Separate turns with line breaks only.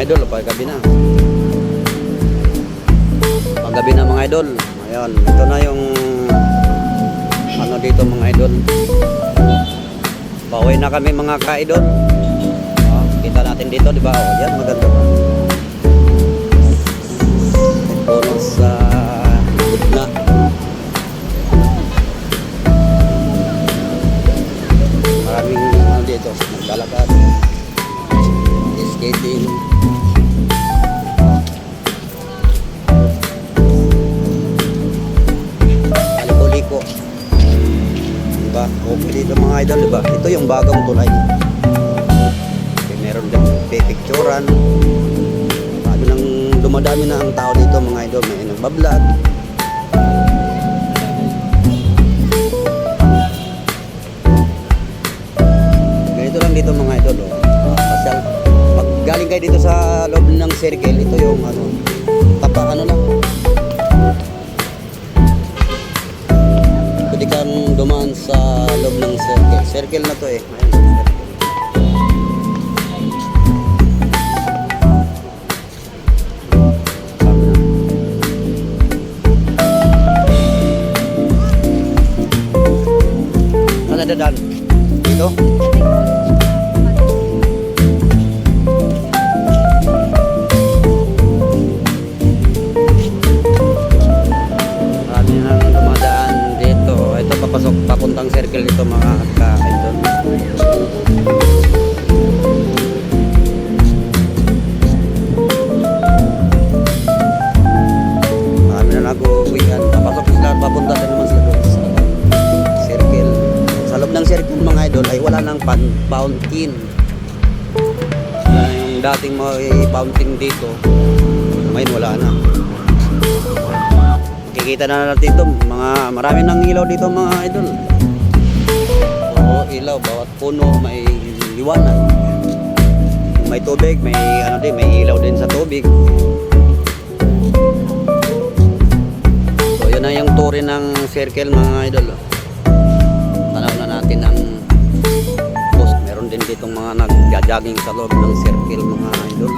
idol, paggabi na. Paggabi na mga idol. Ayan, ito na yung ano dito mga idol. Pauwi na kami mga ka-idol. Kita natin dito, di ba? Oh, yan, maganda pa. Puno sa gitna. Maraming ano dito, naglalakad, skating. Aliko-liko. Diba? Okay dito mga idol, diba? Ito yung bagong tulay. Okay, meron din pipicturan. Sabi nang dumadami na ang tao dito mga idol. May nagbablog. Ganito lang dito mga idol. Pasyal. Pag galing kayo dito sa loob ng circle, ito yung ano, ano lang. Pwede kang dumaan sa loob ng circle. Circle na to eh. Ayan. Dadaan dito. Marami nang dumadaan dito. Ito papasok papuntang circle dito mga ka-idol. Marami na nag-uwian. Papasok sila at papunta din naman sila doon sa circle. Sa loob ng circle mga idol ay wala nang fountain. Yung dating may fountain dito, ngayon wala na. Makikita na natin ito, marami nang ilaw dito mga idol. Oo, ilaw, bawat puno may liwanag. May tubig, may ano din, may ilaw din sa tubig. So yun na yung tour ng circle mga idol. Tanaw na natin ang post. Meron din ditong mga nag-jogging sa loob ng circle mga idol.